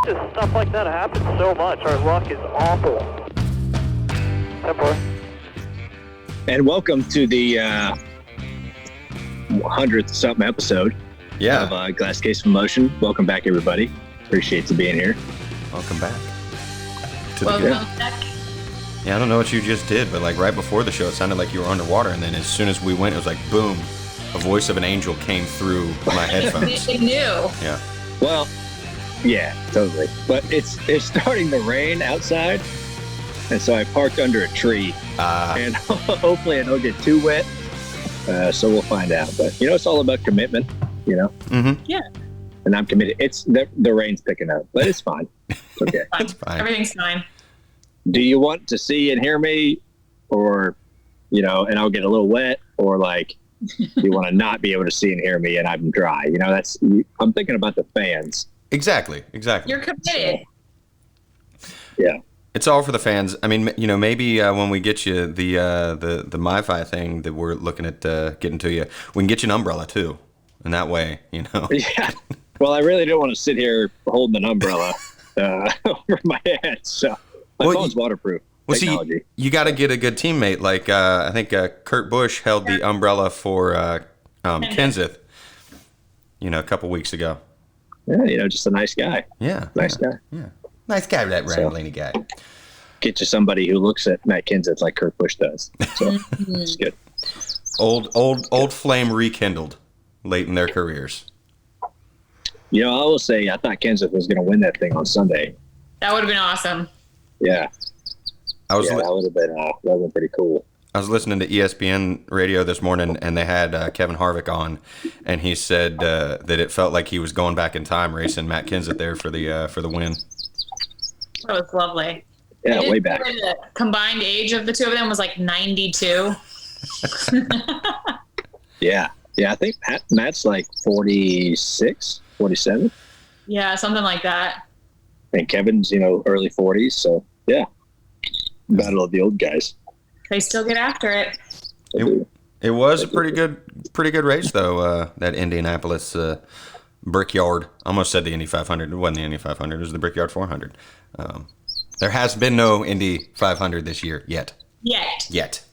Just stuff like that happens so much. Our luck is awful. Temporary. And welcome to the 100th something episode of Glass Case of Emotion. Welcome back, everybody. Appreciate you being here. Welcome back. Welcome back. Yeah, I don't know what you just did, but like right before the show, it sounded like you were underwater, and then as soon as we went, it was like boom, a voice of an angel came through my headphones. It knew. Yeah. Well, yeah, totally. But it's starting to rain outside, and so I parked under a tree, and hopefully I don't get too wet. So we'll find out. But it's all about commitment. Mm-hmm. Yeah. And I'm committed. It's the rain's picking up, but it's fine. It's okay. It's fine. Everything's fine. Do you want to see and hear me, or and I'll get a little wet, or like you want to not be able to see and hear me and I'm dry? I'm thinking about the fans. Exactly. You're committed. Yeah. It's all for the fans. I mean, maybe when we get you the MiFi thing that we're looking at getting to you, we can get you an umbrella too, and that way, Yeah. Well, I really don't want to sit here holding an umbrella over my head, so my phone's waterproof. Well, technology. see, you got to get a good teammate. Like I think Kurt Busch held the umbrella for Kenseth, a couple weeks ago. Yeah, just a nice guy. Yeah, nice guy. Yeah, nice guy, that Ryan Blaney guy. Get you somebody who looks at Matt Kenseth like Kurt Busch does. So it's good. Old flame rekindled late in their careers. I will say I thought Kenseth was going to win that thing on Sunday. That would have been awesome. Yeah. That would have been pretty cool. I was listening to ESPN radio this morning, and they had Kevin Harvick on, and he said that it felt like he was going back in time racing Matt Kenseth there for the win. That was lovely. Yeah, way back. The combined age of the two of them was like 92. Yeah, I think Matt's like 46, 47. Yeah, something like that. And Kevin's, early 40s. So, yeah. Battle of the old guys. They still get after it. It was a pretty good race, though, that Indianapolis Brickyard. I almost said the Indy 500. It wasn't the Indy 500. It was the Brickyard 400. There has been no Indy 500 this year yet. Yet.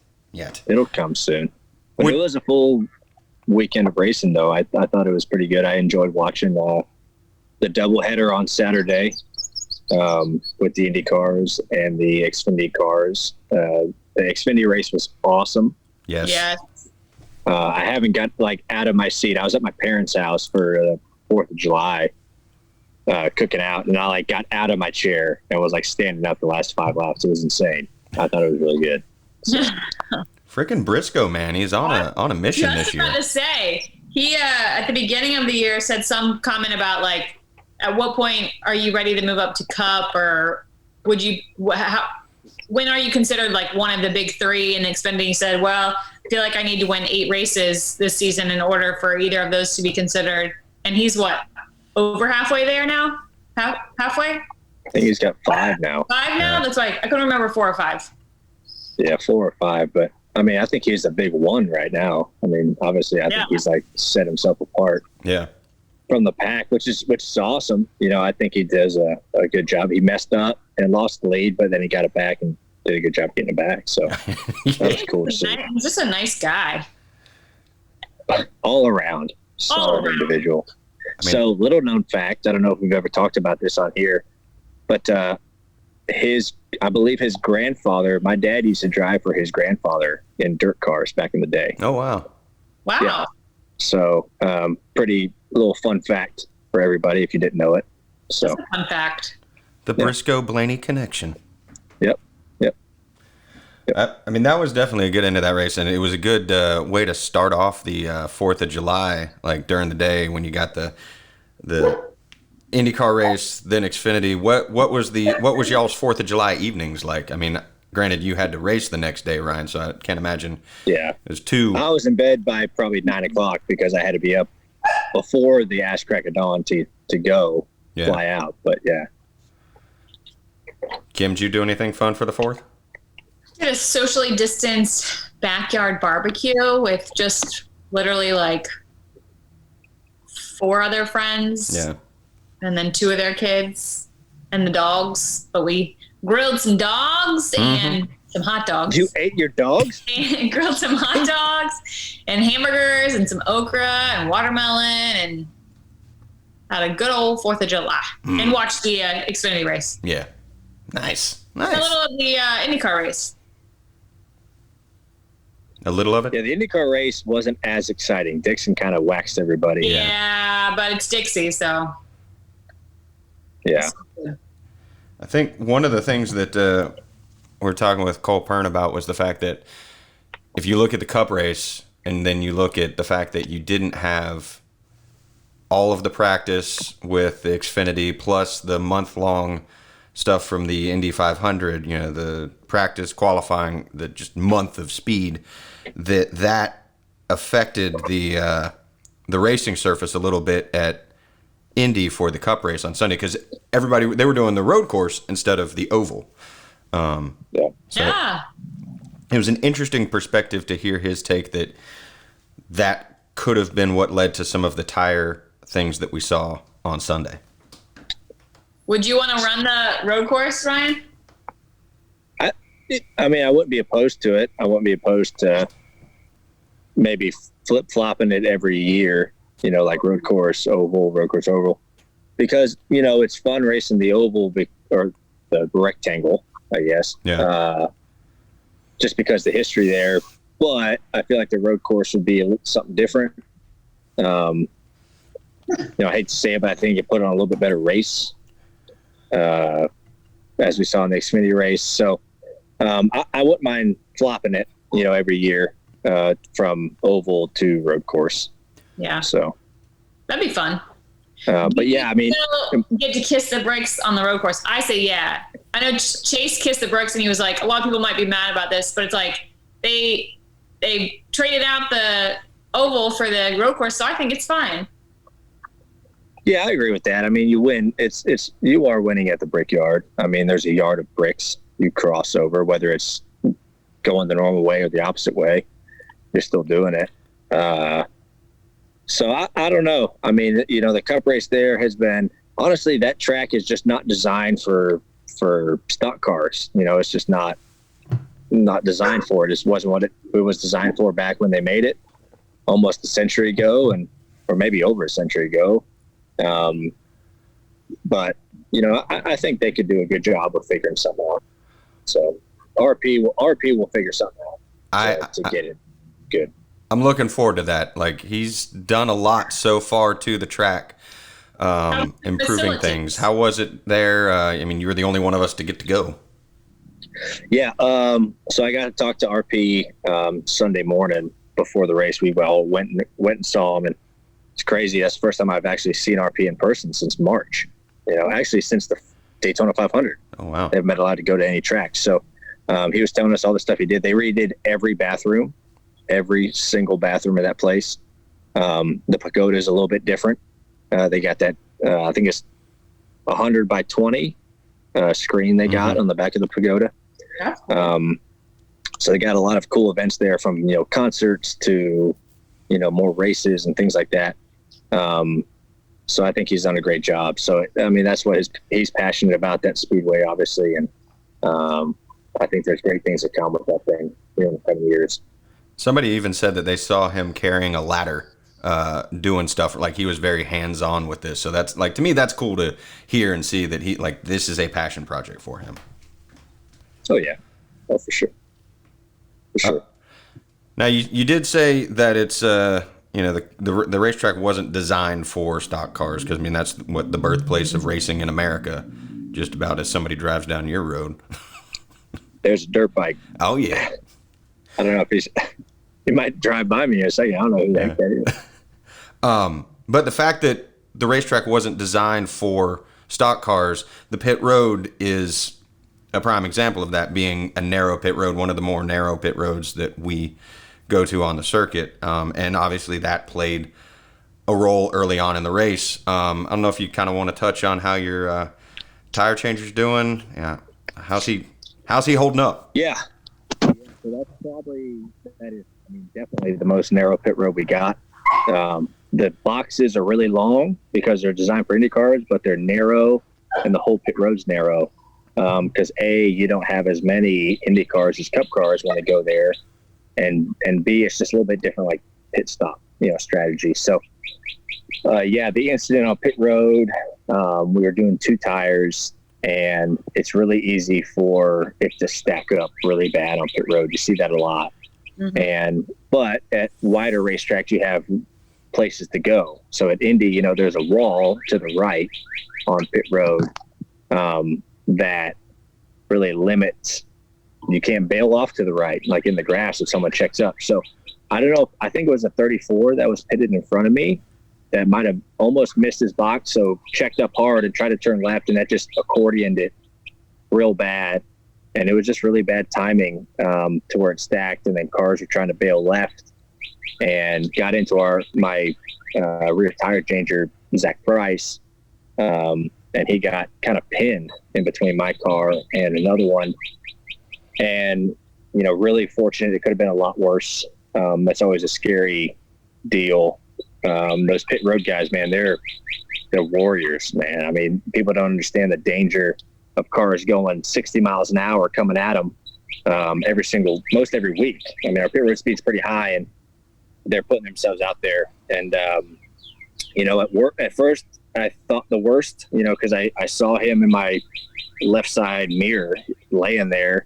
It'll come soon. But it was a full weekend of racing, though. I thought it was pretty good. I enjoyed watching the doubleheader on Saturday with the Indy cars and the Xfinity cars. The Xfinity race was awesome. Yes. I haven't got out of my seat. I was at my parents' house for the 4th of July cooking out, and I got out of my chair and was standing up the last 5 laps. It was insane. I thought it was really good. So. Frickin' Briscoe, man, he's on a mission this year. I was about to say, he at the beginning of the year said some comment about at what point are you ready to move up to Cup, or would you? When are you considered one of the big three? And Xfinity said, well, I feel like I need to win 8 races this season in order for either of those to be considered. And he's over halfway there now? Halfway? I think he's got 5 now. 5 now? That's right. I couldn't remember 4 or 5. Yeah, 4 or 5. But I think he's a big one right now. Obviously, I think he's set himself apart. Yeah. From the pack, which is awesome. I think he does a good job. He messed up and lost the lead, but then he got it back and did a good job getting it back. So that was cool to see. He's just a nice guy. All around, solid individual. So, little known fact, I don't know if we've ever talked about this on here, but I believe his grandfather, my dad used to drive for his grandfather in dirt cars back in the day. Oh, wow. Wow. Yeah. So, pretty little fun fact for everybody if you didn't know it. So, that's a fun fact. The Briscoe Blaney connection. Yep. That was definitely a good end of that race, and it was a good way to start off the 4th of July, during the day when you got the IndyCar race, then Xfinity. What was y'all's 4th of July evenings like? Granted, you had to race the next day, Ryan, so I can't imagine. Yeah. It was 2. I was in bed by probably 9 o'clock because I had to be up before the ass crack of dawn to go fly out. But, yeah. Kim, did you do anything fun for the 4th? Did a socially distanced backyard barbecue with just literally 4 other friends. Yeah. And then 2 of their kids. and the dogs, but we grilled some dogs and some hot dogs. You ate your dogs? And grilled some hot dogs and hamburgers and some okra and watermelon and had a good old 4th of July and watched the Xfinity race. Yeah. Nice. A little of the IndyCar race. A little of it? Yeah, the IndyCar race wasn't as exciting. Dixon kind of waxed everybody. Yeah, but it's Dixie, so. Yeah. I think one of the things that we're talking with Cole Pern about was the fact that if you look at the Cup race and then you look at the fact that you didn't have all of the practice with the Xfinity plus the month-long stuff from the Indy 500, you know, the practice, qualifying, the just month of speed, that affected the racing surface a little bit at Indy for the Cup race on Sunday because they were doing the road course instead of the oval. So it was an interesting perspective to hear his take that could have been what led to some of the tire things that we saw on Sunday. Would you want to run the road course, Ryan? I mean, I wouldn't be opposed to it. I wouldn't be opposed to maybe flip-flopping it every year, you know, like road course, oval. Because, you know, it's fun racing the oval or the rectangle, I guess. Yeah. Just because the history there. But I feel like the road course would be something different. You know, I hate to say it, but I think you put on a little bit better race, as we saw in the Xfinity race. So I wouldn't mind flopping it, you know, every year from oval to road course. Yeah. So that'd be fun. But yeah, I mean, get to kiss the brakes on the road course. I say, yeah. I know Chase kissed the brakes and he was like, a lot of people might be mad about this, but it's like they traded out the oval for the road course. So I think it's fine. Yeah, I agree with that. I mean, you win. You are winning at the Brickyard. I mean, there's a yard of bricks you cross over, whether it's going the normal way or the opposite way, you're still doing it. So I don't know. I mean, you know, the Cup race there has been, honestly, that track is just not designed for stock cars. You know, it's just not designed for it. It wasn't what it was designed for back when they made it almost a century ago, or maybe over a century ago. But you know, I think they could do a good job of figuring something out. So RP will figure something out to get it good. I'm looking forward to that. Like, he's done a lot so far to the track, improving things. How was it there? I mean, you were the only one of us to get to go. Yeah. So I got to talk to RP Sunday morning before the race. We all went and saw him, and it's crazy. That's the first time I've actually seen RP in person since March. You know, actually since the Daytona 500. Oh wow! They've been allowed to go to any track. So he was telling us all the stuff he did. They redid every single bathroom of that place. The pagoda is a little bit different. They got that, I think it's 100 by 20 screen they got on the back of the pagoda. So they got a lot of cool events there, from, you know, concerts to, you know, more races and things like that. So I think he's done a great job. So, I mean, that's what he's passionate about, that speedway, obviously. And I think there's great things to come with that thing here in the coming years. Somebody even said that they saw him carrying a ladder, doing stuff, like he was very hands-on with this. So that's, like, to me, that's cool to hear and see that this is a passion project for him. Oh yeah, for sure. Now you did say that it's you know, the racetrack wasn't designed for stock cars, because I mean that's what the birthplace of racing in America. Just about as somebody drives down your road. There's a dirt bike. Oh yeah. I don't know if he might drive by me in a second. I don't know who the heck that is. But the fact that the racetrack wasn't designed for stock cars, the pit road is a prime example of that, being a narrow pit road, one of the more narrow pit roads that we go to on the circuit. And obviously that played a role early on in the race. I don't know if you kind of want to touch on how your tire changer's doing. Yeah. How's he holding up? Yeah. So that's definitely the most narrow pit road we got. The boxes are really long because they're designed for Indy cars, but they're narrow and the whole pit road's narrow. Because A, you don't have as many Indy cars as Cup cars when they go there, and B, it's just a little bit different, like pit stop, strategy. So, the incident on pit road, we were doing 2 tires, and it's really easy for it to stack up really bad on pit road. You see that a lot. Mm-hmm. But at wider racetracks, you have places to go. So at Indy, there's a wall to the right on pit road that really limits. You can't bail off to the right, like in the grass if someone checks up. So I don't know. I think it was a 34 that was pitted in front of me that might have almost missed his box. So checked up hard and tried to turn left, and that just accordioned it real bad. And it was just really bad timing to where it stacked, and then cars were trying to bail left and got into my rear tire changer, Zach Price. And he got kind of pinned in between my car and another one. And, really fortunate. It could have been a lot worse. That's always a scary deal. Those pit road guys, man, they're warriors, man. I mean, people don't understand the danger of cars going 60 miles an hour coming at them most every week. I mean, our pit road speed's pretty high, and they're putting themselves out there. And, at first I thought the worst, because I saw him in my left side mirror laying there,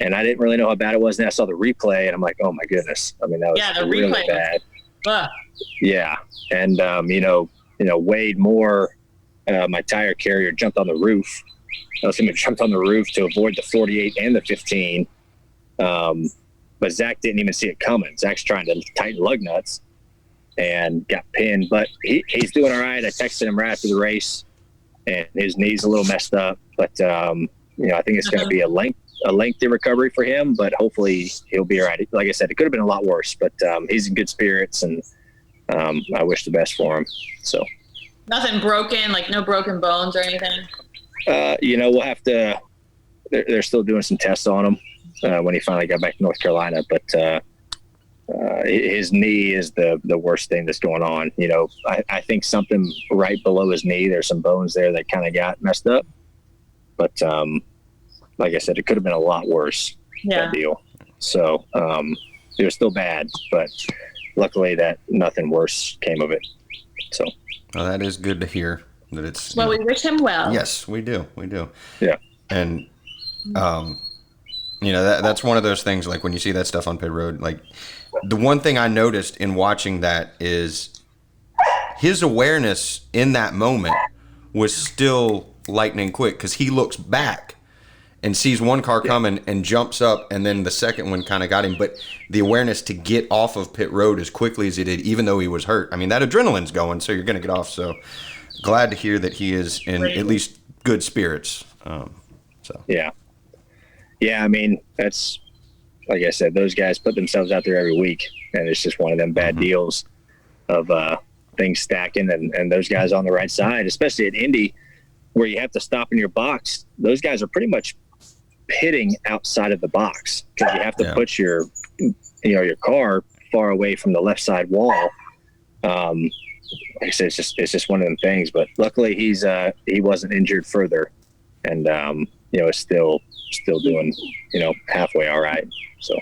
and I didn't really know how bad it was. And I saw the replay, and I'm like, oh my goodness. I mean, that was really bad. Yeah. And, Wade Moore, my tire carrier, jumped on the roof. I was going to jump on the roof to avoid the 48 and the 15. But Zach didn't even see it coming. Zach's trying to tighten lug nuts and got pinned, but he's doing all right. I texted him right after the race, and his knee's a little messed up, but, I think it's going to be a lengthy recovery for him, but hopefully he'll be all right. Like I said, it could have been a lot worse, but he's in good spirits, and I wish the best for him. So nothing broken, like no broken bones or anything. We'll have to. They're still doing some tests on him when he finally got back to North Carolina, but his knee is the worst thing that's going on. I think something right below his knee. There's some bones there that kind of got messed up, but like I said, it could have been a lot worse. Yeah. That deal. So it was still bad, but luckily that nothing worse came of it. So. Well, that is good to hear. That it's. Well, we wish him well. Yes, we do. We do. Yeah. And, that's one of those things. Like when you see that stuff on pit road, like the one thing I noticed in watching that is his awareness in that moment was still lightning quick, because he looks back and sees one car coming and jumps up, and then the second one kind of got him. But the awareness to get off of pit road as quickly as he did, even though he was hurt. I mean, that adrenaline's going, so you're going to get off. So glad to hear that he is in at least good spirits. Yeah. I mean, that's, like I said, those guys put themselves out there every week, and it's just one of them bad deals of things stacking, and those guys on the right side, especially at Indy, where you have to stop in your box. Those guys are pretty much pitting outside of the box, because you have to put your car far away from the left side wall. Like I said, it's just one of them things, but luckily he wasn't injured further, and is still doing halfway all right. So,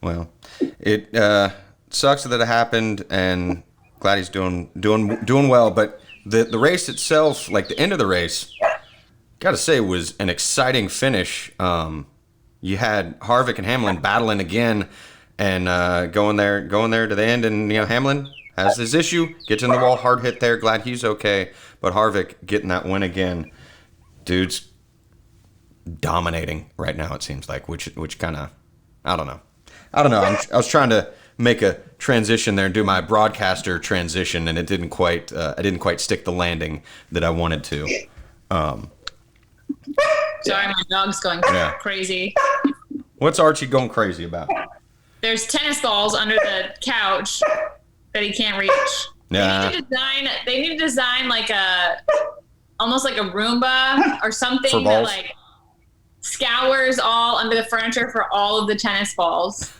well, it sucks that it happened, and glad he's doing well. But the race itself, like the end of the race, gotta say, was an exciting finish. You had Harvick and Hamlin battling again, and going there to the end, and Hamlin has his issue, gets in the wall, hard hit there. Glad he's okay, but Harvick getting that win again. Dude's dominating right now, it seems like, which kind of, I don't know. I was trying to make a transition there and do my broadcaster transition, and it didn't quite. I didn't quite stick the landing that I wanted to. Sorry, my dog's going crazy. What's Archie going crazy about? There's tennis balls under the couch that he can't reach. Yeah. They need to design like almost like a Roomba or something that like scours all under the furniture for all of the tennis balls.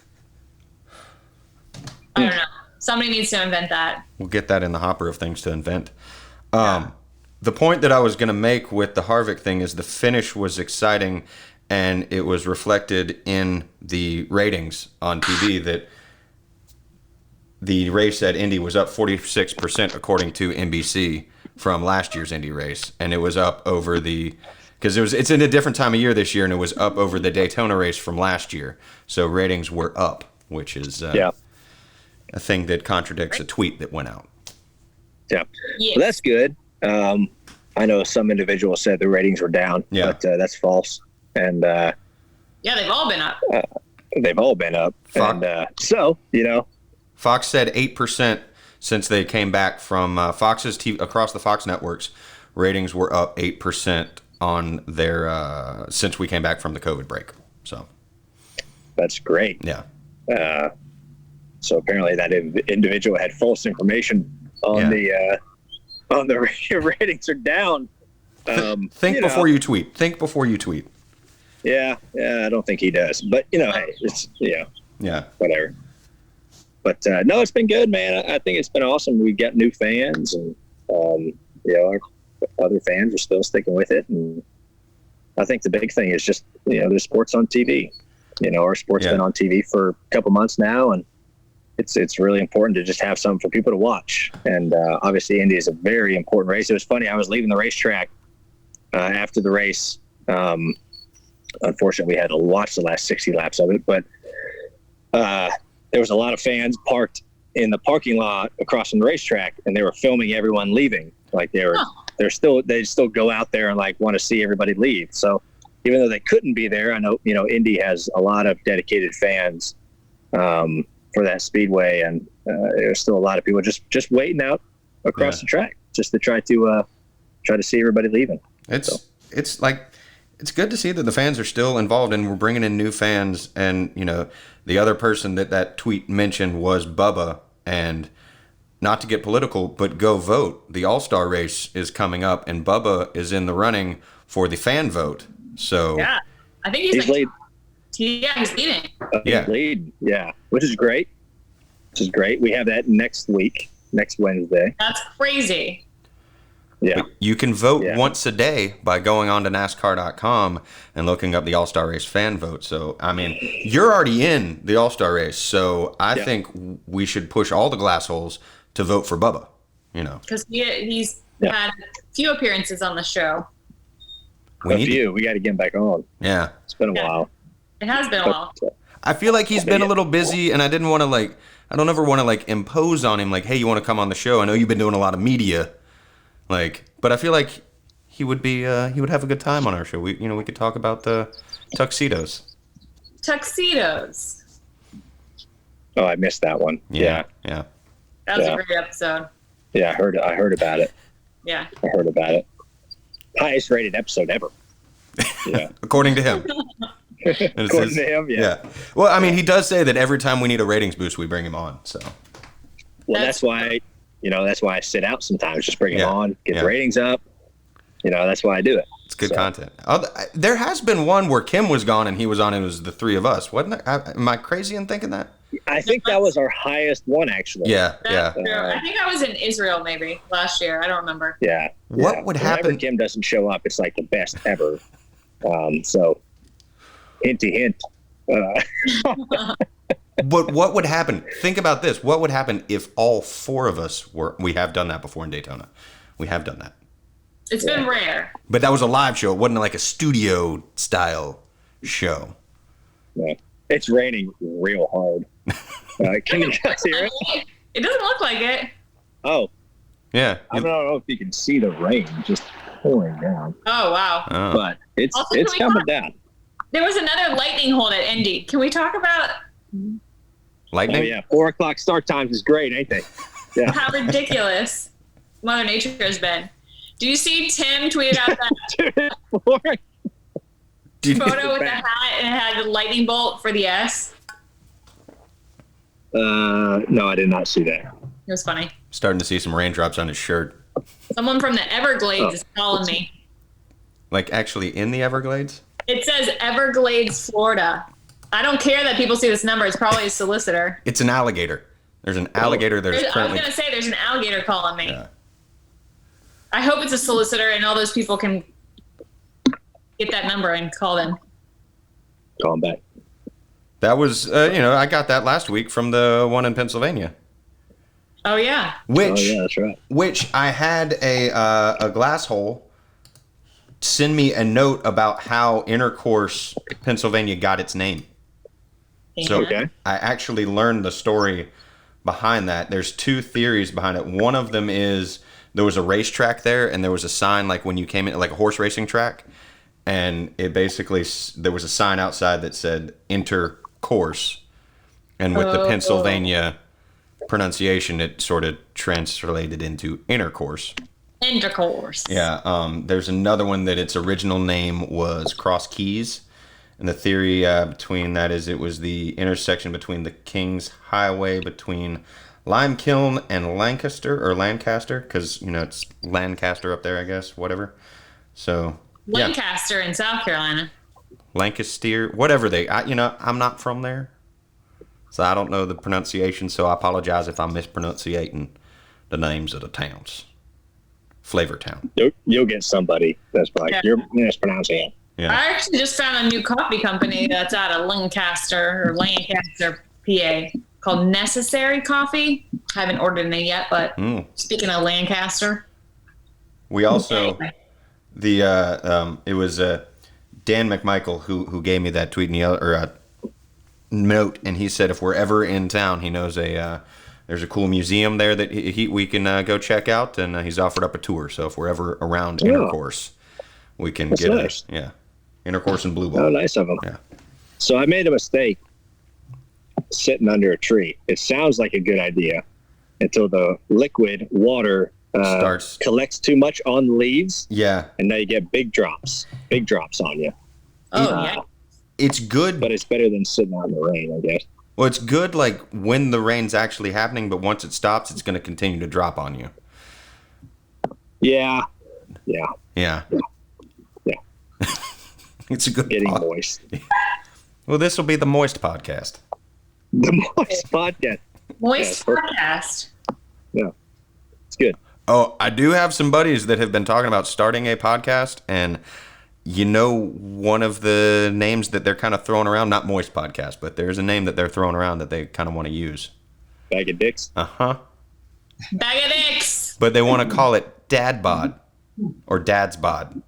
I don't know. Somebody needs to invent that. We'll get that in the hopper of things to invent. the point that I was going to make with the Harvick thing is the finish was exciting, and it was reflected in the ratings on TV that the race at Indy was up 46% according to NBC from last year's Indy race, and it was up over because it's in a different time of year this year, and it was up over the Daytona race from last year. So ratings were up, which is a thing that contradicts a tweet that went out. Yeah, Yes. well, that's good. I know some individuals said the ratings were down, but that's false. And they've all been up. they've all been up. Fuck. And so, Fox said 8% since they came back from Fox's TV, across the Fox networks. Ratings were up 8% on their since we came back from the COVID break. So that's great. Yeah. So apparently that individual had false information on the ratings are down. Think before you tweet. Think before you tweet. Yeah, I don't think he does. But hey, it's whatever. But no, it's been good, man. I think it's been awesome. We got new fans, and our other fans are still sticking with it. And I think the big thing is just there's sports on TV. Our sport's been on TV for a couple months now, and it's really important to just have something for people to watch. And obviously, Indy is a very important race. It was funny. I was leaving the racetrack after the race. Unfortunately, we had to watch the last 60 laps of it, but there was a lot of fans parked in the parking lot across from the racetrack, and they were filming everyone leaving. Like they still go out there and like want to see everybody leave. So even though they couldn't be there, I know Indy has a lot of dedicated fans for that speedway, and there's still a lot of people just waiting out across the track just to try to see everybody leaving. It's good to see that the fans are still involved, and we're bringing in new fans. And the other person that tweet mentioned was Bubba, and not to get political, but go vote. The All-Star race is coming up, and Bubba is in the running for the fan vote. So I think he's lead. He's leading. He's lead, which is great. We have that next week, next Wednesday. That's crazy. Yeah. You can vote once a day by going on to NASCAR.com and looking up the All-Star Race fan vote. So, I mean, you're already in the All-Star Race, so I think we should push all the glass holes to vote for Bubba, Because he's had a few appearances on the show. We got to get him back on. Yeah. It's been a while. It has been a while. I feel like he's been a little busy, and I didn't want to, I don't ever want to, impose on him, hey, you want to come on the show? I know you've been doing a lot of media. But I feel like he would have a good time on our show. We could talk about the tuxedos. Tuxedos. Oh, I missed that one. Yeah. That was a great episode. Yeah, I heard about it. Yeah. I heard about it. Highest rated episode ever. Yeah. According to him. According to him, yeah. Well, I mean, he does say that every time we need a ratings boost, we bring him on. So. Well, that's why. That's why I sit out sometimes. Just bring him on, get the ratings up. That's why I do it. It's good content. There has been one where Kim was gone and he was on. It was the three of us, wasn't it? Am I crazy in thinking that? I think that was our highest one, actually. Yeah. I think I was in Israel maybe last year. I don't remember. Yeah. What would happen? Whenever Kim doesn't show up, it's like the best ever. So, hinty hint. But what would happen? Think about this. What would happen if all four of us were? We have done that before in Daytona. We have done that. It's been rare. But that was a live show. It wasn't like a studio style show. Yeah. It's raining real hard. Can you guys hear it? It doesn't look like it. Oh. Yeah. I don't know if you can see the rain just pouring down. Oh, wow. But it's coming down. There was another lightning hold at Indy. Can we talk about lightning? Oh, yeah. 4:00 start times is great, ain't they? Yeah. How ridiculous Mother Nature has been. Do you see Tim tweeted out that photo with the hat and it had the lightning bolt for the S? No, I did not see that. It was funny. Starting to see some raindrops on his shirt. Someone from the Everglades is calling me. Actually in the Everglades? It says Everglades, Florida. I don't care that people see this number. It's probably a solicitor. It's an alligator. There's an alligator. I was going to say there's an alligator calling me. Yeah. I hope it's a solicitor and all those people can get that number and call them. Call them back. That was, I got that last week from the one in Pennsylvania. Oh yeah. That's right. Which I had a glass hole send me a note about how Intercourse, Pennsylvania got its name. So Okay. I actually learned the story behind that. There's two theories behind it. One of them is there was a racetrack there, and there was a sign like when you came in, like a horse racing track, and it basically, there was a sign outside that said Intercourse, and with the Pennsylvania pronunciation, it sort of translated into intercourse. Intercourse. Yeah. There's another one that its original name was Cross Keys. And the theory between that is it was the intersection between the King's Highway between Limekiln and Lancaster, because, it's Lancaster up there, I guess, whatever. So, Lancaster in South Carolina. Lancaster, whatever I'm not from there. So I don't know the pronunciation, so I apologize if I'm mispronouncing the names of the towns. Flavor Town. You'll get somebody that's like, you're mispronouncing it. Yeah. I actually just found a new coffee company that's out of Lancaster, PA, called Necessary Coffee. I haven't ordered any yet, but speaking of Lancaster. We also, it was Dan McMichael who gave me that tweet or note, and he said if we're ever in town, he knows there's a cool museum there that we can go check out, and he's offered up a tour. So if we're ever around Intercourse, we can get nice. Intercourse and Blue Ball. Oh, nice of them. Yeah. So I made a mistake sitting under a tree. It sounds like a good idea until the liquid water collects too much on the leaves. Yeah. And now you get big drops on you. Oh, yeah. It's good. But it's better than sitting out in the rain, I guess. Well, it's good like when the rain's actually happening, but once it stops, it's going to continue to drop on you. Yeah. It's a good getting moist. Well, this will be the Moist Podcast. The Moist Podcast. Moist Podcast. Yeah. It's good. Oh, I do have some buddies that have been talking about starting a podcast, and one of the names that they're kind of throwing around, not Moist Podcast, but there's a name that they're throwing around that they kind of want to use. Bag of Dicks? Uh-huh. Bag of Dicks. But they want to call it Dad Bod or Dad's Bod.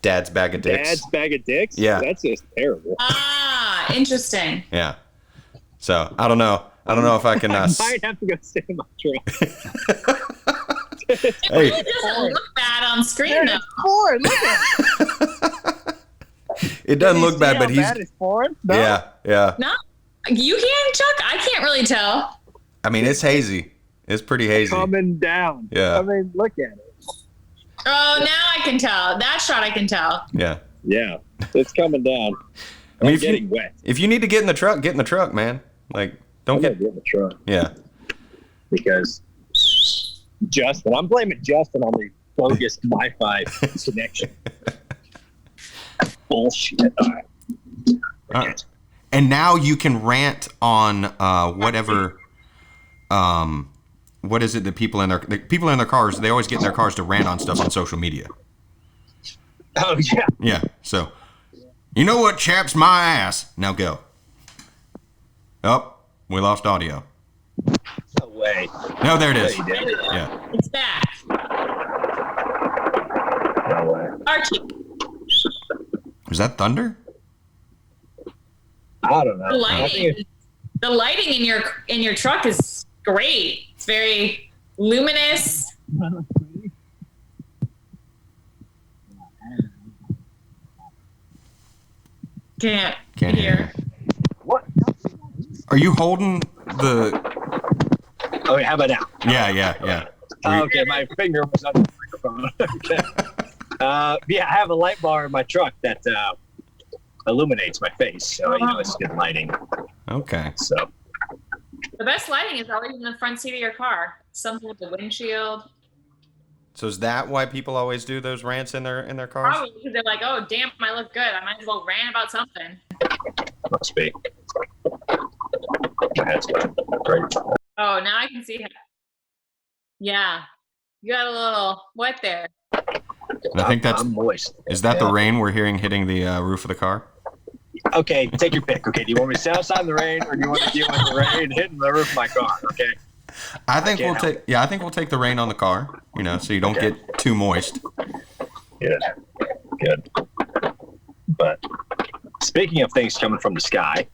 Dad's Bag of Dicks. Dad's Bag of Dicks? Yeah. That's just terrible. Ah, interesting. Yeah. So, I don't know if I can... I might have to go sit in my truck. It really doesn't look bad on screen, though. Ford, look at it. It doesn't look bad, but he's... Bad it's Ford? No? Yeah. No, you can, Chuck? I can't really tell. I mean, it's hazy. It's pretty hazy. Coming down. Yeah. I mean, look at it. Oh, now I can tell. That shot I can tell. Yeah. Yeah. It's coming down. I mean, it's getting wet. If you need to get in the truck, man. Like, don't get in the truck. Yeah. Because I'm blaming Justin on the bogus Wi-Fi connection. Bullshit. All right. And now you can rant on whatever. What is it that people in their cars? They always get in their cars to rant on stuff on social media. Oh yeah. Yeah. So, you know what chaps my ass? Now go. Oh, we lost audio. No way. No, there it is. Yeah, you did. Yeah. It's back. No way. Archie. Is that thunder? I don't know. The lighting in your truck is great. It's very luminous. Can't hear. What? Are you holding the? Oh, how about now? Yeah. Okay, my finger was on the microphone. Okay. Yeah, I have a light bar in my truck that illuminates my face, so it's good lighting. Okay. So The best lighting is always in the front seat of your car. Something with the windshield. So is that why people always do those rants in their cars? Probably because they're like, oh, damn, I look good. I might as well rant about something. must be. My head's great. Oh, now I can see him. Yeah. You got a little wet there. And I think I'm moist. Is that the rain we're hearing hitting the roof of the car? Okay, take your pick. Okay, do you want me to sit outside in the rain, or do you want to deal with the rain hitting the roof of my car? Okay. I think we'll take the rain on the car. So you don't get too moist. Good. But speaking of things coming from the sky,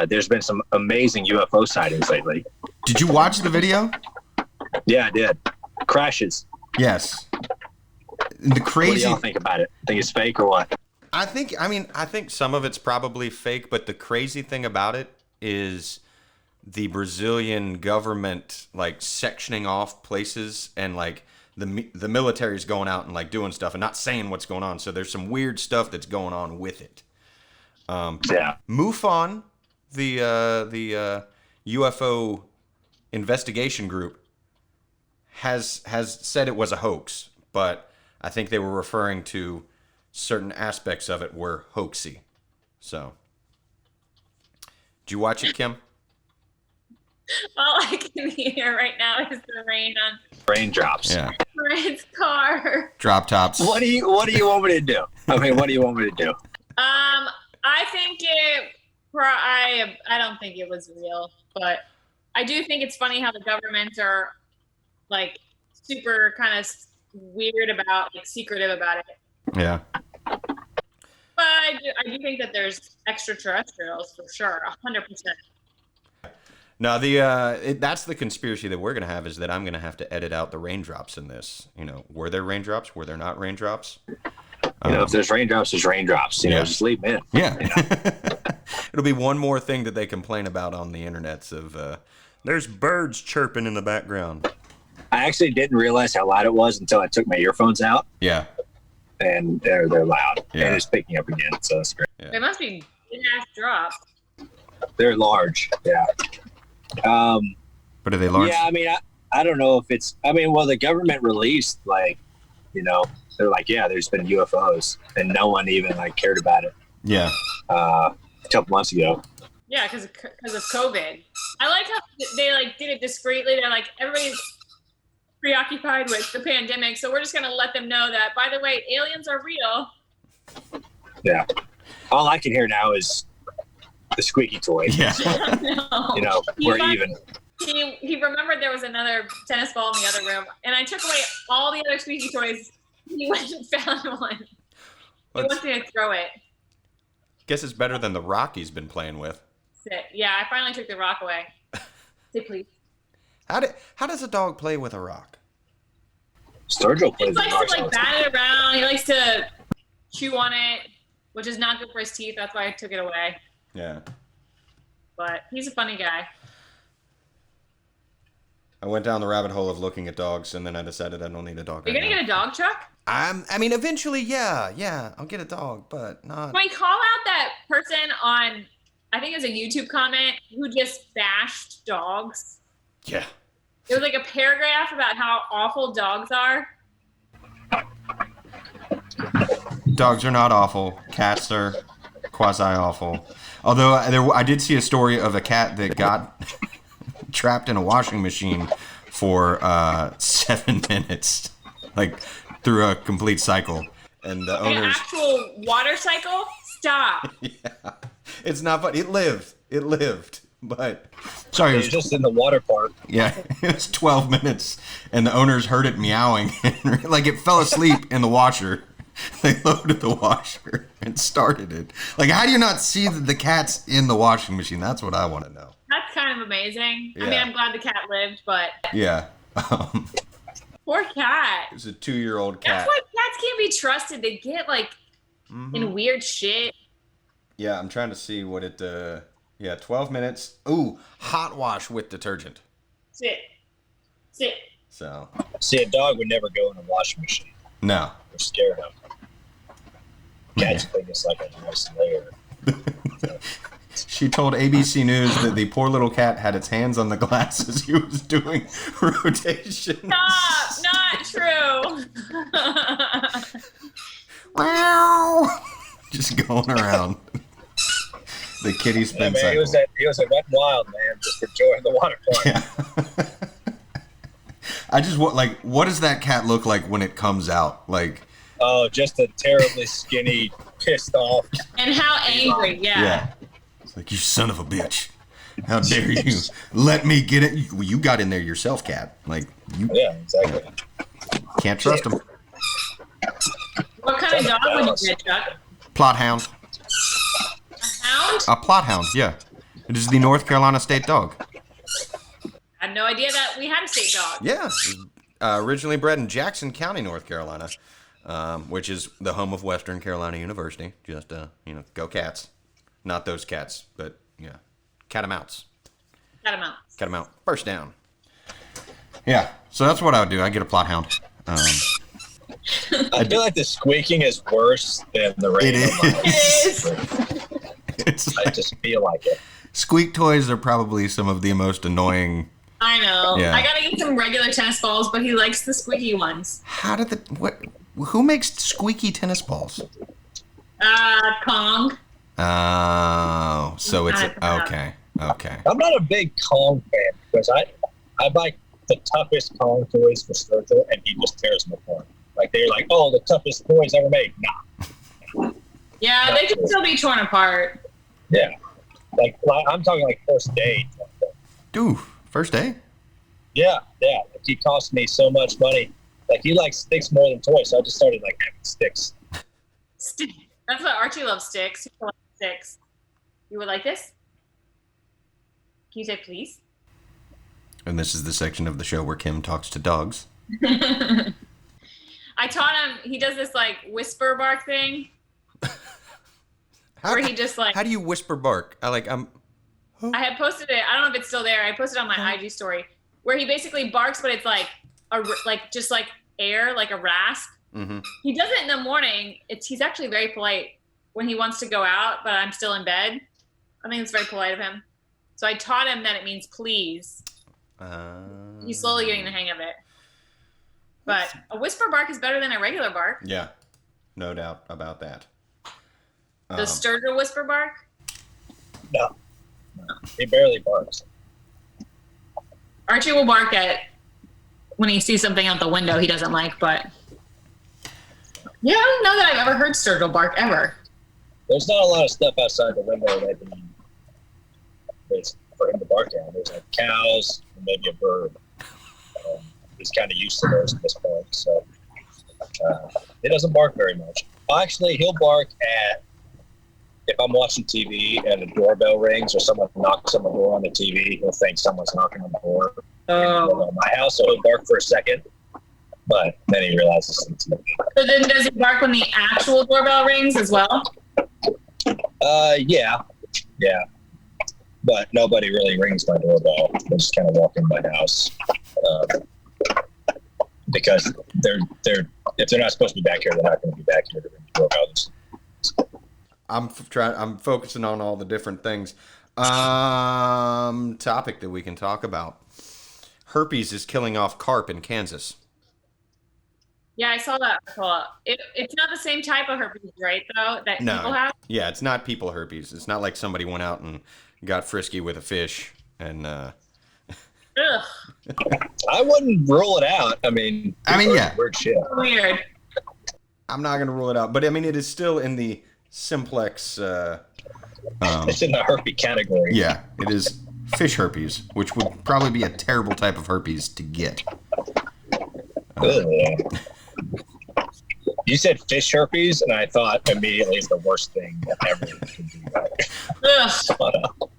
there's been some amazing UFO sightings lately. Did you watch the video? Yeah, I did. Crashes. Yes. The crazy. What do y'all think about it? Think it's fake or what? I think some of it's probably fake, but the crazy thing about it is the Brazilian government like sectioning off places, and like the military's going out and like doing stuff and not saying what's going on. So there's some weird stuff that's going on with it. MUFON, the UFO investigation group, has said it was a hoax, but I think they were referring to certain aspects of it were hoaxy. So, did you watch it, Kim? All I can hear right now is the rain on Raindrops. Yeah. Fred's car. Drop tops. What do you want me to do? I mean, what do you want me to do? I think I don't think it was real, but I do think it's funny how the governments are like super kind of weird about, like, secretive about it. Yeah. But I do think that there's extraterrestrials for sure, 100%. No, that's the conspiracy that we're gonna have, is that I'm gonna have to edit out the raindrops in this. Were there raindrops? Were there not raindrops? If there's raindrops, there's raindrops. Just leave them in. Yeah. It'll be one more thing that they complain about on the internets of there's birds chirping in the background. I actually didn't realize how loud it was until I took my earphones out. Yeah. And they're loud. Yeah. And it's picking up again, so that's great. They must be big-ass drops. They're large. Yeah. But are they large? Yeah, I mean, I don't know if it's. I mean, well, the government released, like, they're like, yeah, there's been UFOs, and no one even like cared about it. Yeah. A couple months ago. Yeah, because of COVID. I like how they like did it discreetly. They're like, everybody's preoccupied with the pandemic, so we're just gonna let them know that, by the way, aliens are real. Yeah. All I can hear now is the squeaky toy. Yeah. No. We're even. He remembered there was another tennis ball in the other room, and I took away all the other squeaky toys. He went and found one. He wants me to throw it. Guess it's better than the rock he's been playing with. Sit. Yeah, I finally took the rock away. Say please. How does a dog play with a rock? Sturgill plays He likes to like bat it around. He likes to chew on it, which is not good for his teeth. That's why I took it away. Yeah. But he's a funny guy. I went down the rabbit hole of looking at dogs, and then I decided I don't need a dog. You're gonna get a dog truck? I mean, eventually, yeah, I'll get a dog, but not. Can we call out that person on, I think it was a YouTube comment, who just bashed dogs? Yeah. It was like a paragraph about how awful dogs are. Dogs are not awful. Cats are quasi-awful. Although I did see a story of a cat that got trapped in a washing machine for 7 minutes, like through a complete cycle. And the owners. An actual water cycle? Stop. Yeah. It's not funny. It lived. But sorry, it was just in the water part. Yeah, it was 12 minutes, and the owners heard it meowing, and like it fell asleep in the washer. They loaded the washer and started it. Like, how do you not see the cat's in the washing machine? That's what I want to know. That's kind of amazing. Yeah. I mean, I'm glad the cat lived, but yeah. Poor cat. It was a 2-year-old cat. That's why cats can't be trusted. They get like in weird shit. Yeah, I'm trying to see what it. Yeah, 12 minutes. Ooh, hot wash with detergent. Sit. So. See, a dog would never go in a washing machine. No. We're scared of them. Cats think it's like a nice layer. She told ABC News that the poor little cat had its hands on the glass as he was doing rotations. Stop! Not true. Wow! Just going around. The kitty spin cycle. He was a wet wild man, just enjoying the water part. Yeah. I just want, like, what does that cat look like when it comes out? Like, Oh, just a terribly skinny, pissed off. And how angry, yeah. It's like, you son of a bitch. How dare you let me get it? You got in there yourself, cat. Like, you Yeah, exactly. can't trust him. What kind of dog would you get, Chuck? Plot hound. A hound? A plot hound, yeah. It is the North Carolina state dog. I had no idea that we had a state dog. Yeah. It was, originally bred in Jackson County, North Carolina, which is the home of Western Carolina University. Just, go Cats. Not those cats, but, yeah. Catamounts. Catamounts. Catamount. First down. Yeah, so that's what I would do. I get a plot hound. I feel like the squeaking is worse than the rain. I just feel like it. Squeak toys are probably some of the most annoying. I know. Yeah. I gotta get some regular tennis balls, but he likes the squeaky ones. Who makes squeaky tennis balls? Kong. Oh, so it's okay. I'm not a big Kong fan because I buy the toughest Kong toys for Sturgill and he just tears them apart. Like they're like, oh, the toughest toys ever made. Nah. Yeah, they can still be torn apart. Yeah. Like I'm talking like first day. Dude, first day? Yeah. Like, he cost me so much money. Like he likes sticks more than toys, so I just started like having sticks. That's why Archie loves sticks. He loves sticks. You would like this? Can you say please? And this is the section of the show where Kim talks to dogs. I taught him, he does this like whisper bark thing. Where he just like... How do you whisper bark? I had posted it, I don't know if it's still there, I posted it on my IG story, where he basically barks, but it's like, just like air, like a rasp. Mm-hmm. He does it in the morning. He's actually very polite when he wants to go out, but I'm still in bed. I think it's very polite of him. So I taught him that it means please. He's slowly getting the hang of it. But a whisper bark is better than a regular bark. Yeah, no doubt about that. Does Sturgill whisper bark? No. He barely barks. Archie will bark at when he sees something out the window he doesn't like, but yeah, I don't know that I've ever heard Sturgill bark ever. There's not a lot of stuff outside the window that's for him to bark at. There's like cows and maybe a bird. He's kind of used to those at this point, so he doesn't bark very much. Actually, he'll bark at if I'm watching TV and the doorbell rings or someone knocks on the door on the TV. He'll think someone's knocking on the door. In my house, so he'll bark for a second, but then he realizes it's TV. So then does he bark when the actual doorbell rings as well? Yeah. But nobody really rings my doorbell. They just kind of walk in my house. Because they're if they're not supposed to be back here, they're not going to be back here to ring the doorbell. I'm focusing on all the different things. Topic that we can talk about. Herpes is killing off carp in Kansas. Yeah, I saw that article. It's not the same type of herpes, right, though, that people have? Yeah, it's not people herpes. It's not like somebody went out and got frisky with a fish and... Ugh. I wouldn't rule it out. I mean, yeah. Weird shit. Weird. I'm not going to rule it out. But, I mean, it is still in the simplex... it's in the herpes category. Yeah, it is fish herpes, which would probably be a terrible type of herpes to get. You said fish herpes, and I thought immediately it's the worst thing that ever could be.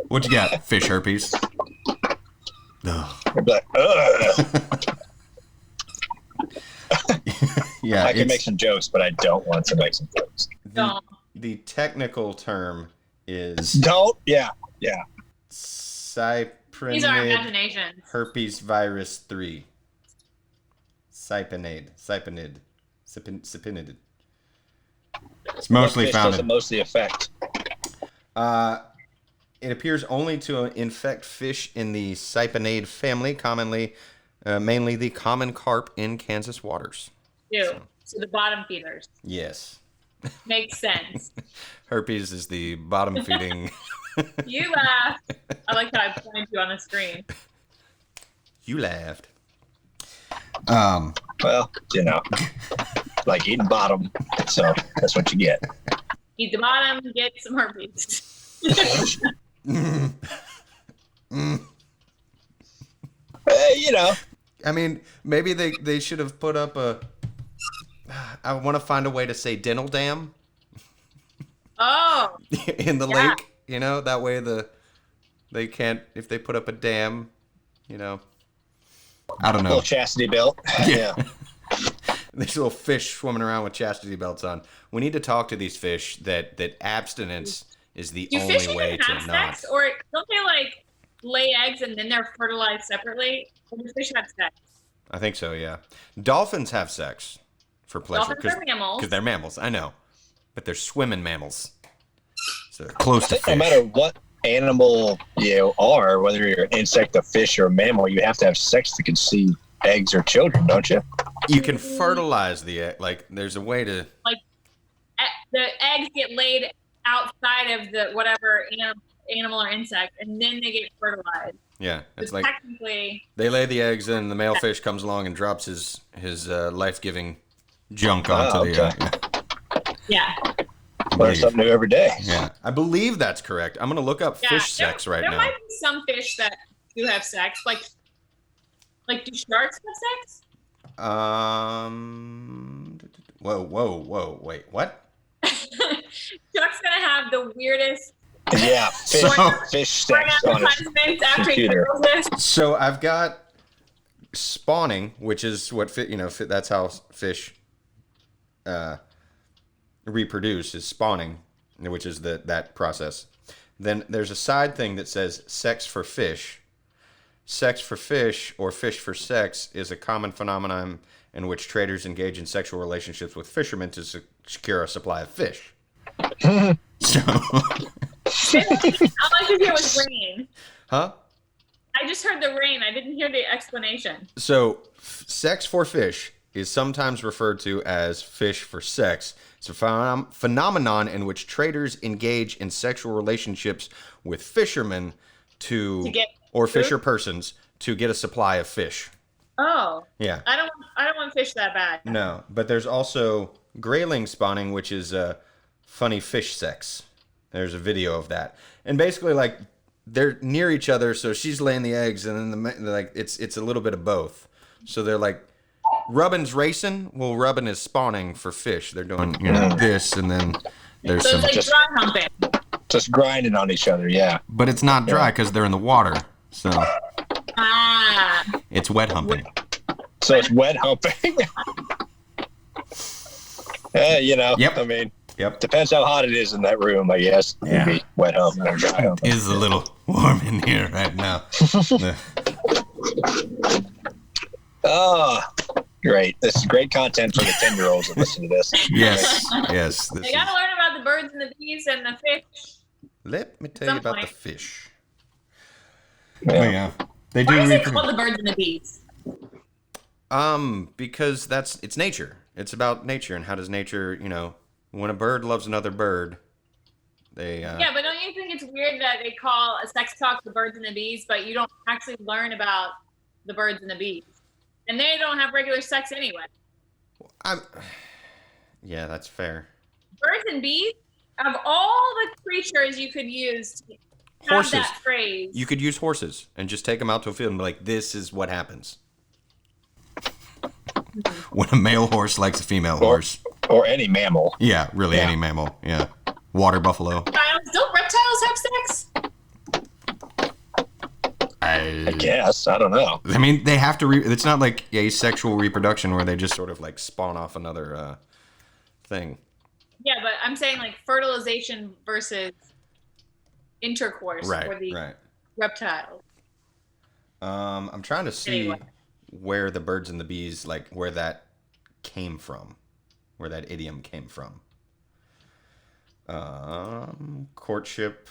What you got? Fish herpes? Ugh. I'd be like, ugh. Yeah, I can make some jokes, but I don't want to make some jokes. The technical term is... Don't? Yeah. Cyprinid These are imaginations. herpes virus 3. Cypinid. It's mostly found doesn't mostly affect. It appears only to infect fish in the Cypinid family, mainly the common carp in Kansas waters. So the bottom feeders. Yes. Makes sense. Herpes is the bottom feeding. You laughed. I like how I pointed you on the screen. You laughed. Well, like eating bottom, so that's what you get. Eat the bottom, get some herpes. I mean, maybe they should have put up a. I want to find a way to say dental dam. Oh. In the lake, that way they can't, if they put up a dam, I don't know. A little chastity belt. Yeah. These little fish swimming around with chastity belts on. We need to talk to these fish that abstinence is the only way to not. Sex, or don't they lay eggs and then they're fertilized separately? Or do fish have sex? I think so, yeah. Dolphins have sex for pleasure. Dolphins are mammals. Because they're mammals, I know. But they're swimming mammals. So they're close to fish. No matter what animal you are, whether you're an insect, a fish, or a mammal, you have to have sex to conceive eggs or children, don't you? You can fertilize the egg. There's a way to... The eggs get laid outside of the whatever animal or insect, and then they get fertilized. Yeah, it's so technically... They lay the eggs, and the male fish comes along and drops his life-giving junk onto the egg. Yeah. Learn something new every day. Yeah, I believe that's correct. I'm going to look up fish sex right now. There might be some fish that do have sex. Like do sharks have sex? Whoa, wait, what? Shark's going to have the weirdest... Yeah, fish sex on his computer. So I've got spawning, which is what that's how fish reproduce, is spawning, which is that process. Then there's a side thing that says sex for fish. Sex for fish, or fish for sex, is a common phenomenon in which traders engage in sexual relationships with fishermen to secure a supply of fish. So... All I could hear was rain. Huh? I just heard the rain. I didn't hear the explanation. So, sex for fish is sometimes referred to as fish for sex. It's a phenomenon in which traders engage in sexual relationships with fishermen to get or food? Fisher persons to get a supply of fish. Oh. Yeah. I don't want fish that bad. No, but there's also grayling spawning, which is funny fish sex. There's a video of that, and basically they're near each other, so she's laying the eggs, and then it's a little bit of both. So they're rubbin's racing. Well, rubbin is spawning for fish. They're doing this, and then there's so some it's dry humping. Just grinding on each other, yeah. But it's not dry because they're in the water, so it's wet humping. So it's wet humping. Yep. I mean. Yep. Depends how hot it is in that room, I guess. Yeah. Maybe wet humping or dry humping. It is a little warm in here right now. Oh, great. This is great content for the 10-year-olds that listen to this. Yes. They got to learn about the birds and the bees and the fish. Let me tell you about the fish. Yeah. They do. Why is it called the birds and the bees? Because it's nature. It's about nature, and how does nature, when a bird loves another bird, they... Yeah, but don't you think it's weird that they call a sex talk the birds and the bees, but you don't actually learn about the birds and the bees? And they don't have regular sex anyway. Yeah, that's fair. Birds and bees, of all the creatures you could use to have that phrase... You could use horses and just take them out to a field and be like, this is what happens. When a male horse likes a female horse. Or any mammal. Yeah, really, any mammal. Yeah. Water buffalo. Don't reptiles have sex? I guess. I don't know. I mean, they have to... it's not like asexual reproduction where they just sort of spawn off another thing. Yeah, but I'm saying fertilization versus intercourse for the reptiles. I'm trying to see where the birds and the bees, where that came from. Where that idiom came from. Courtship,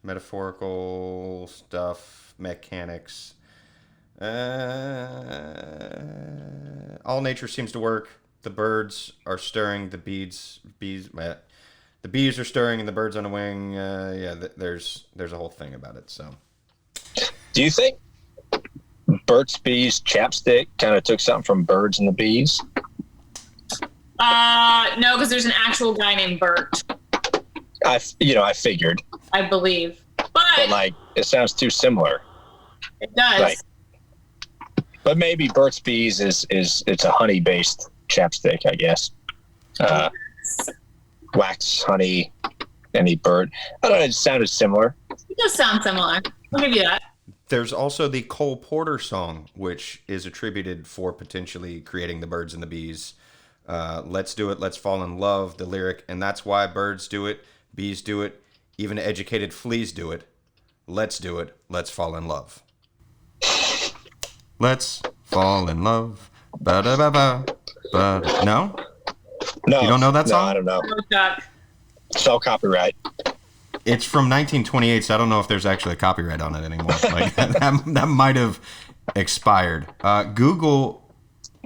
metaphorical stuff, mechanics. All nature seems to work. The birds are stirring. The bees are stirring, and the birds on a wing. There's a whole thing about it. So, do you think Burt's Bees chapstick kind of took something from Birds and the Bees? No, because there's an actual guy named Bert. I figured. I believe. But like, it sounds too similar. It does. Like, but maybe Burt's Bees it's a honey-based chapstick, I guess. Wax, honey, any bird. I don't know, it sounded similar. It does sound similar. I'll give you that. There's also the Cole Porter song, which is attributed for potentially creating the Birds and the Bees. Let's do it, let's fall in love, the lyric, and that's why birds do it, bees do it, even educated fleas do it. Let's do it, let's fall in love. Let's fall in love. Ba-da-ba-ba. No? No. You don't know that song? No, I don't know. No, It's all copyright. It's from 1928, so I don't know if there's actually a copyright on it anymore. Like that might have expired. Google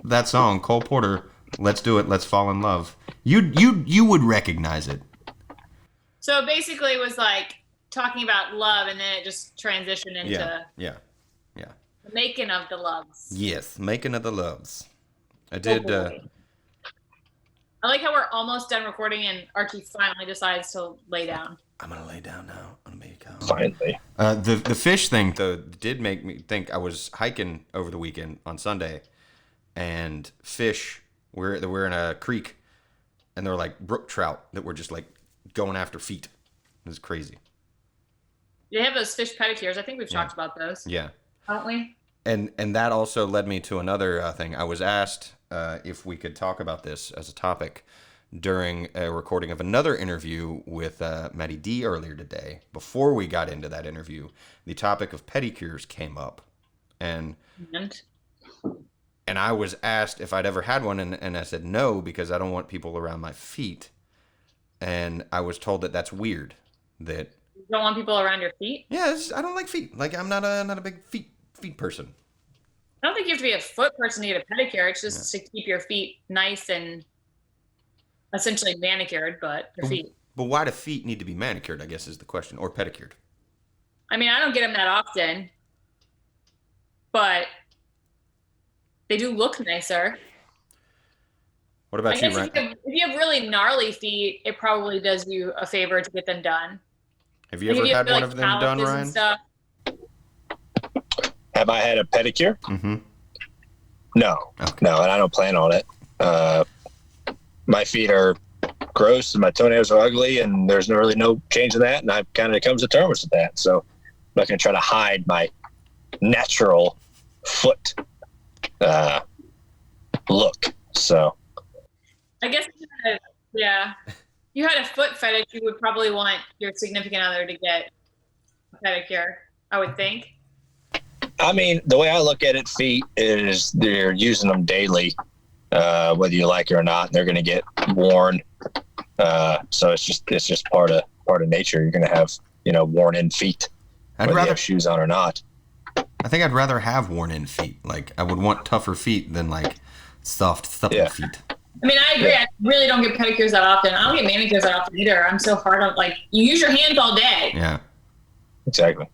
that song, Cole Porter. Let's do it. Let's fall in love. You would recognize it. So basically, it was like talking about love, and then it just transitioned into Yeah. the making of the loves. Yes, making of the loves. I did. I like how we're almost done recording, and Archie finally decides to lay down. I'm gonna lay down now. I'm gonna make Finally. The fish thing though did make me think. I was hiking over the weekend on Sunday, and fish. We're in a creek, and they're like brook trout that were just like going after feet. It was crazy. They have those fish pedicures. I think we've talked about those. Yeah. Haven't we? And that also led me to another thing. I was asked if we could talk about this as a topic during a recording of another interview with Maddie D earlier today. Before we got into that interview, the topic of pedicures came up. And I was asked if I'd ever had one, and I said no, because I don't want people around my feet. And I was told that that's weird. That you don't want people around your feet? Yeah, I don't like feet. Like, I'm not a big feet person. I don't think you have to be a foot person to get a pedicure. It's just to keep your feet nice and essentially manicured, but your feet. But why do feet need to be manicured, I guess, is the question, or pedicured? I mean, I don't get them that often, but they do look nicer. What about you, Ryan? If you have really gnarly feet, it probably does you a favor to get them done. Have you ever had one of them done, Ryan? Have I had a pedicure? Mm-hmm. No. Okay. No, and I don't plan on it. My feet are gross and my toenails are ugly, and there's really no change in that, and I've kind of come to terms with that. So I'm not going to try to hide my natural foot look. So I guess, you had a foot fetish, you would probably want your significant other to get a pedicure, I would think. I mean, the way I look at it, feet is they're using them daily, whether you like it or not. They're going to get worn, so it's just part of nature. You're going to have worn in feet, whether you have shoes on or not. I think I'd rather have worn in feet. Like, I would want tougher feet than like soft, supple feet. I mean, I agree. Yeah. I really don't get pedicures that often. I don't get manicures that often either. I'm so hard on, like, you use your hands all day. Yeah. Exactly.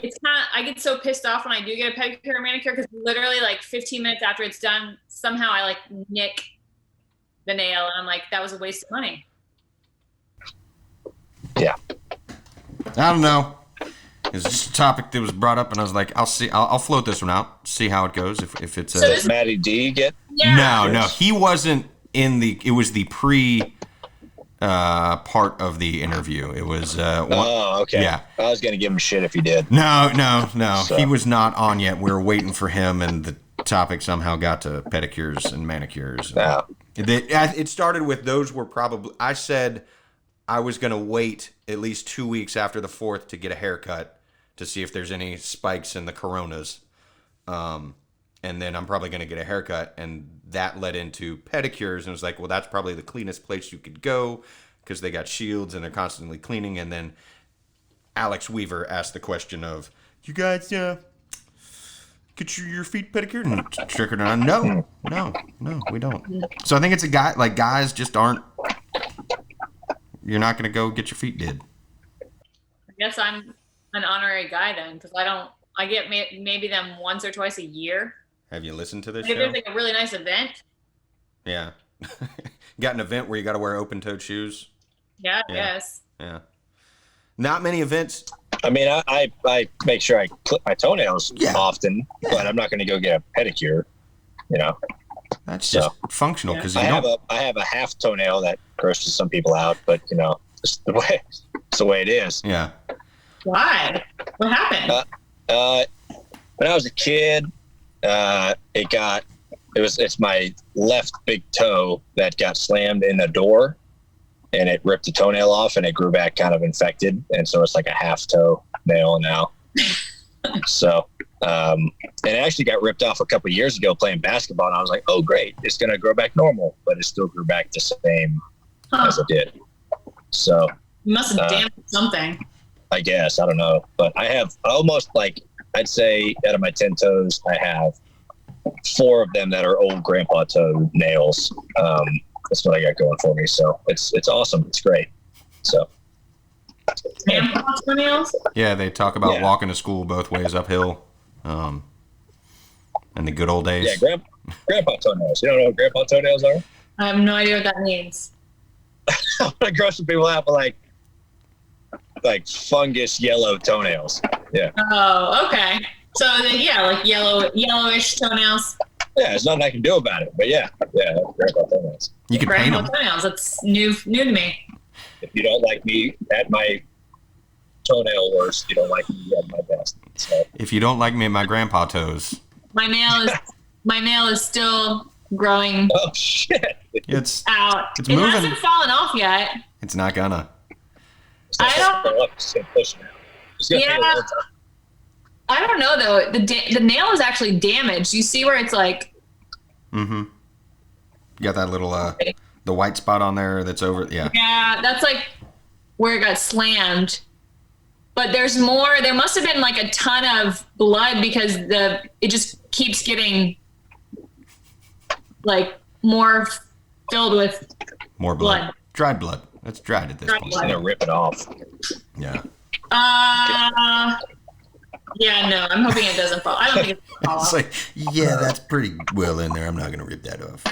It's kind of, I get so pissed off when I do get a pedicure or manicure, because literally like 15 minutes after it's done, somehow I like nick the nail, and I'm like, that was a waste of money. Yeah. I don't know. It's just a topic that was brought up, and I was like, I'll float this one out, see how it goes. If it's so does Maddie D get? Yeah. No, he wasn't in the. It was the pre part of the interview. It was. Okay. Yeah. I was gonna give him shit if he did. No. So. He was not on yet. We were waiting for him, and the topic somehow got to pedicures and manicures. No. It started with those were probably. I said I was gonna wait at least 2 weeks after the 4th to get a haircut to see if there's any spikes in the coronas. And then I'm probably going to get a haircut. And that led into pedicures. And it was like, well, that's probably the cleanest place you could go because they got shields and they're constantly cleaning. And then Alex Weaver asked the question of, you guys get your feet pedicured? And trickered on, no, we don't. So I think it's a guy, like guys just aren't, you're not going to go get your feet did. I guess I'm an honorary guy then, because I don't I get maybe them once or twice a year. Have you listened to this If show? there's like a really nice event. Yeah. Got an event where you got to wear open-toed shoes? Yeah, yes. Yeah. Not many events. I mean, I make sure I clip my toenails often, but I'm not going to go get a pedicure. That's just functional because I have a half toenail that grosses some people out, but it's the way it is. Yeah. Why? What happened? When I was a kid, it's my left big toe that got slammed in the door, and it ripped the toenail off, and it grew back kind of infected, and so it's like a half toe nail now. So, and it actually got ripped off a couple of years ago playing basketball, and I was like, oh great, it's gonna grow back normal, but it still grew back the same as it did. So you must have damaged something. I guess, I don't know, but I have almost I'd say out of my 10 toes, I have 4 of them that are old grandpa toe nails. That's what I got going for me. So it's awesome. It's great. So. Grandpa toenails? Yeah, they talk about walking to school both ways uphill, in the good old days. Yeah, grandpa toenails. You don't know what grandpa toenails are? I have no idea what that means. I'm gonna gross some people out with like fungus yellow toenails. Yeah. Oh, okay. So like yellowish toenails. Yeah, there's nothing I can do about it. But yeah, grandpa toenails. You can paint Grandpa them. toenails. That's new to me. If you don't like me at my toenail worst, you don't like me at my best. So. If you don't like me at my grandpa toes. My nail is still growing. Oh shit! It's out. It's it moving. hasn't fallen off yet. It's not gonna. I don't know though. The nail is actually damaged. You see where it's like. Mm-hmm. You got that little the white spot on there that's over. Yeah. Yeah, that's like where it got slammed. But there's more. There must have been like a ton of blood because it just keeps getting like more filled with more blood. Dried blood. It's dried at this point. I'm gonna rip it off. Yeah. Yeah, no, I'm hoping it doesn't fall. I don't think it's gonna fall It's off. like, yeah, that's pretty well in there. I'm not gonna rip that off.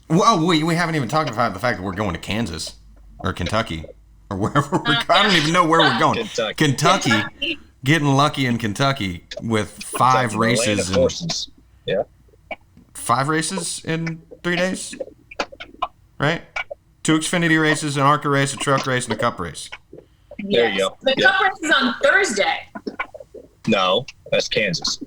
Well, we haven't even talked about the fact that we're going to Kansas or Kentucky or wherever I don't even know where we're going. Kentucky. Getting lucky in Kentucky with 5 races. Yeah. 5 races in 3 days, right? 2 Xfinity races, an ARCA race, a truck race, and a Cup race. There you go. The Cup race is on Thursday. No, that's Kansas.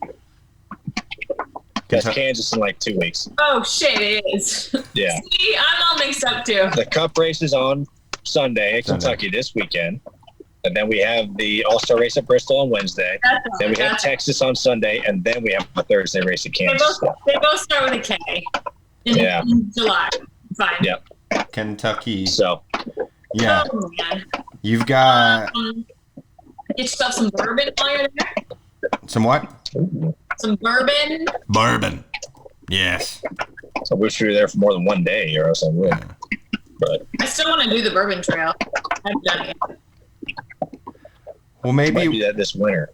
That's Kansas in like 2 weeks. Oh shit, it is. Yeah. See, I'm all mixed up too. The Cup race is on Sunday at Kentucky this weekend. And then we have the All-Star race at Bristol on Wednesday. Then we have Texas on Sunday, and then we have a Thursday race at Kansas. They both start with a K. In July. Fine. Yep. Kentucky. So. Yeah. Oh, man. You've got. Get yourself some bourbon while you're there. Some what? Some bourbon. Bourbon. Yes. I wish we were there for more than 1 day, or else I would. But I still want to do the bourbon trail. I've done it. Well, might maybe do that this winter.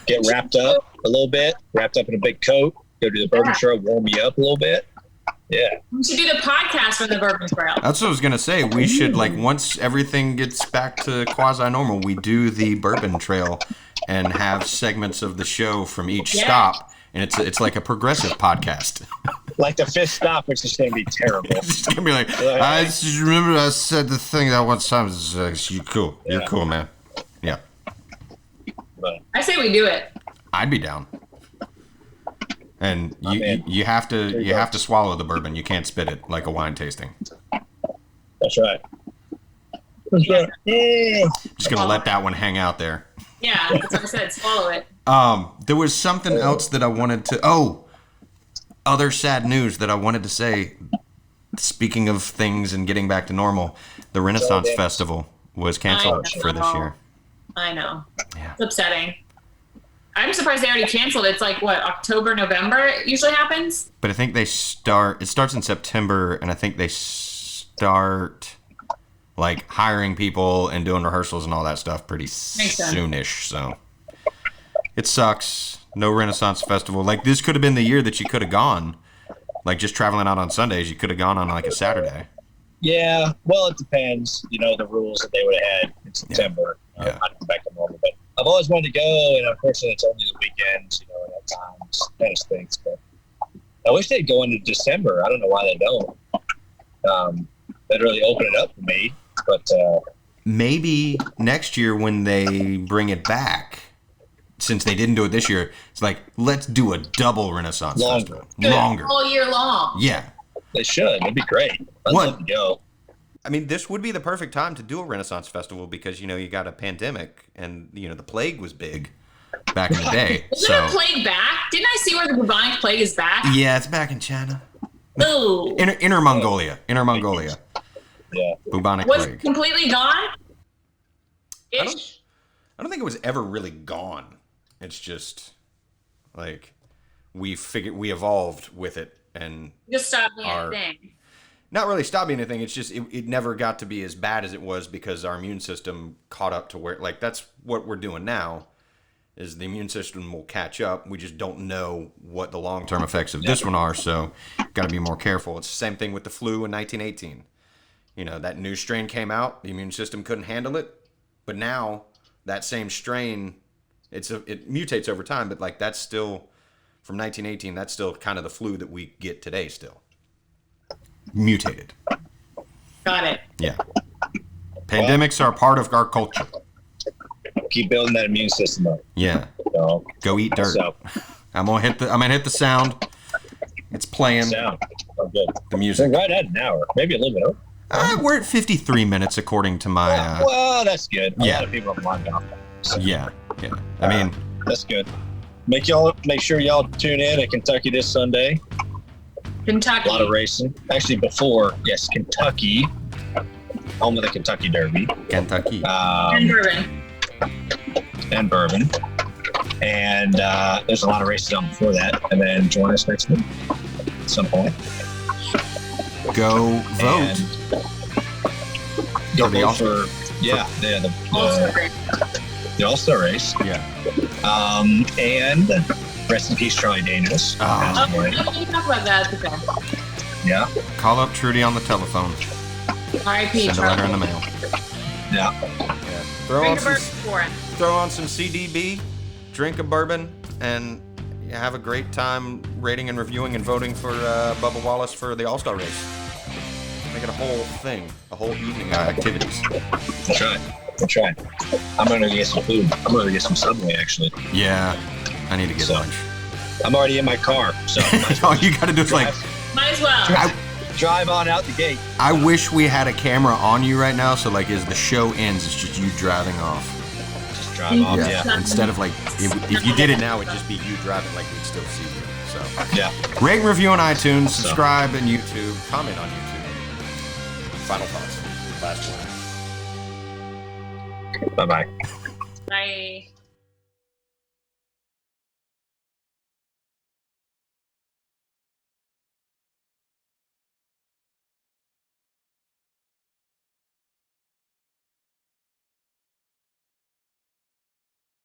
Get wrapped up a little bit, wrapped up in a big coat, go to the bourbon trail, warm you up a little bit. Yeah. We should do the podcast from the bourbon trail. that's what I was gonna say. We should once everything gets back to quasi-normal, we do the bourbon trail and have segments of the show from each stop, and it's like a progressive podcast. Like the 5th stop, which is going to be terrible. It's gonna be like, I just remember I said the thing that one time. You're cool. You're cool, man. Yeah. But I say we do it. I'd be down. And you have to swallow the bourbon. You can't spit it like a wine tasting. That's right. That's right. Just gonna let that one hang out there. Yeah, that's what I said. Swallow it. There was something else that I wanted to. Other sad news that I wanted to say. Speaking of things and getting back to normal, the Renaissance Festival was canceled for this year. I know. Yeah. It's upsetting. I'm surprised they already canceled. It's like, what, October, November it usually happens? But I think it starts in September, and I think they start like hiring people and doing rehearsals and all that stuff pretty soonish. So it sucks. No Renaissance Festival. Like, this could have been the year that you could have gone. Like, just traveling out on Sundays, you could have gone on, like, a Saturday. Yeah, well, it depends. The rules that they would have had in September. Yeah. I'd go back to normal. But I've always wanted to go, and unfortunately, it's only the weekends, and at times. Kind of stinks. But I wish they'd go into December. I don't know why they don't. They'd really open it up for me. But maybe next year when they bring it back, since they didn't do it this year, it's like, let's do a double Renaissance Festival. Longer. All year long. Yeah. They should. It'd be great. I'd love to go. I mean, this would be the perfect time to do a Renaissance Festival because, you got a pandemic and, the plague was big back in the day. Isn't the plague back? Didn't I see where the bubonic plague is back? Yeah, it's back in China. Ooh. Inner Mongolia. Yeah. Bubonic Was plague. it completely gone? I don't think it was ever really gone. It's just like we evolved with it and Just stopped being a thing. Not really stopping anything. It's just it never got to be as bad as it was because our immune system caught up to where, like, that's what we're doing now is the immune system will catch up. We just don't know what the long-term effects of this one are, so got to be more careful. It's the same thing with the flu in 1918. That new strain came out, the immune system couldn't handle it, but now that same strain, it mutates over time, but like that's still from 1918. That's still kind of the flu that we get today. Still mutated. Got it. Yeah. Pandemics are a part of our culture. Keep building that immune system up. Yeah. Go eat dirt. So, I'm gonna hit the sound. It's playing. Sound. Oh, good. The music. We're right at an hour, maybe a little bit over. We're at 53 minutes according to my. Well, that's good. A Yeah. lot of people have lined up. So, Yeah. I mean, that's good. Make sure y'all tune in at Kentucky this Sunday. Kentucky. A lot of racing. Actually, Kentucky, home of the Kentucky Derby. Kentucky. And bourbon. And bourbon. And there's a lot of races on before that. And then join us next week at some point. Go vote. Go For the vote All-Star. the All-Star race. Yeah. And rest in peace, Charlie Daniels. Oh. Oh, we can talk about that. Okay. Yeah. Call up Trudy on the telephone. R.I.P. Send a letter in the mail. Yeah. Throw Bring on a some, bourbon for it. throw on some CDB, drink a bourbon, and have a great time rating and reviewing and voting for Bubba Wallace for the All-Star race. Make it a whole thing, a whole evening of activities. That's right. I'm going to get some food. I'm going to get some Subway, actually. Yeah, I need to get lunch. I'm already in my car, so All you got to do is Might as well. drive on out the gate. I wish we had a camera on you right now, so like as the show ends, it's just you driving off. Just drive off, yeah. Instead of like, if you did it now, it'd just be you driving, like we'd still see you. So Yeah. rate and review on iTunes, subscribe on YouTube, comment on YouTube. Final thoughts. Last word. Bye-bye. Bye.